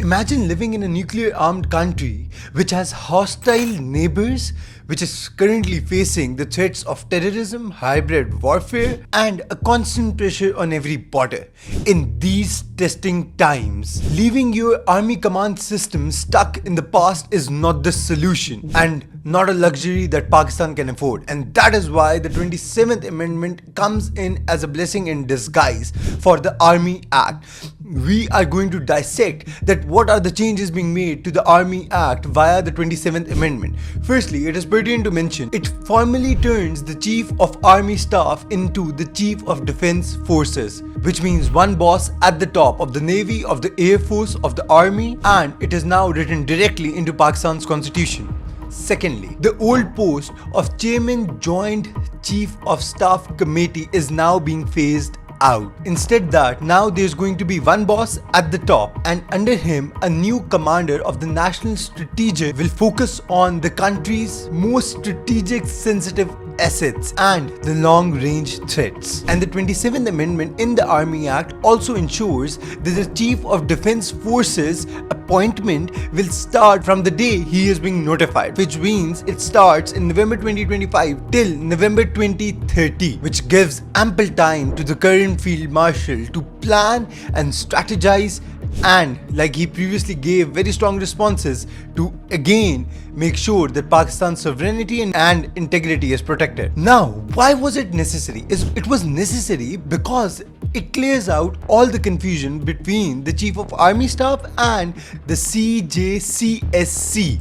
Imagine living in a nuclear armed country which has hostile neighbors, which is currently facing the threats of terrorism, hybrid warfare, and a constant pressure on every border. In these testing times, leaving your army command system stuck in the past is not the solution and not a luxury that Pakistan can afford. And that is why the 27th Amendment comes in as a blessing in disguise for the Army Act. We are going to dissect that what are the changes being made to the Army Act via the 27th Amendment. Firstly, it is pertinent to mention it formally turns the Chief of Army Staff into the Chief of Defense Forces, which means one boss at the top of the Navy, of the Air Force, of the Army, and it is now written directly into Pakistan's constitution. Secondly, the old post of Chairman Joint Chief of Staff Committee is now being phased out. Instead that, now there's going to be one boss at the top and under him a new commander of the National Strategic will focus on the country's most strategic sensitive assets and the long-range threats. And the 27th Amendment in the Army Act also ensures that the Chief of Defense Forces appointment will start from the day he is being notified, which means it starts in November 2025 till November 2030, which gives ample time to the current Field Marshal to plan and strategize, and like he previously gave very strong responses to again make sure that Pakistan's sovereignty and integrity is protected. Now, why was it necessary? It was necessary because it clears out all the confusion between the Chief of Army Staff and the CJCSC.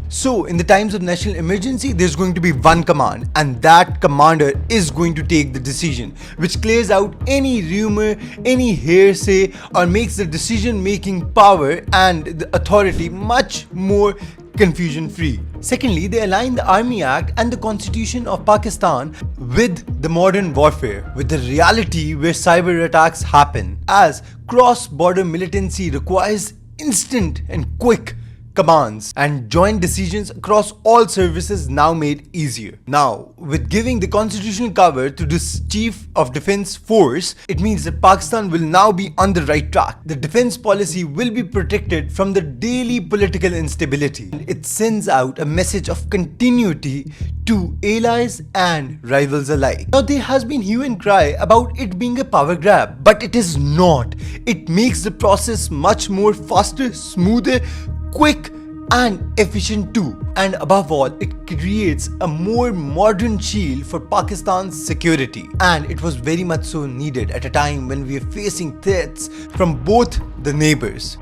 So in the times of national emergency, there's going to be one command and that commander is going to take the decision, which clears out any rumor, any hearsay, or makes the decision making power and the authority much more confusion free. Secondly, they align the Army Act and the Constitution of Pakistan with the modern warfare, with the reality where cyber attacks happen, as cross-border militancy requires instant and quick commands and joint decisions across all services now made easier. Now, with giving the constitutional cover to this Chief of Defense Force, it means that Pakistan will now be on the right track. The defense policy will be protected from the daily political instability. It sends out a message of continuity to allies and rivals alike. Now, there has been hue and cry about it being a power grab, but it is not. It makes the process much more faster, smoother, quick and efficient too. And above all, it creates a more modern shield for Pakistan's security. And it was very much so needed at a time when we are facing threats from both the neighbors.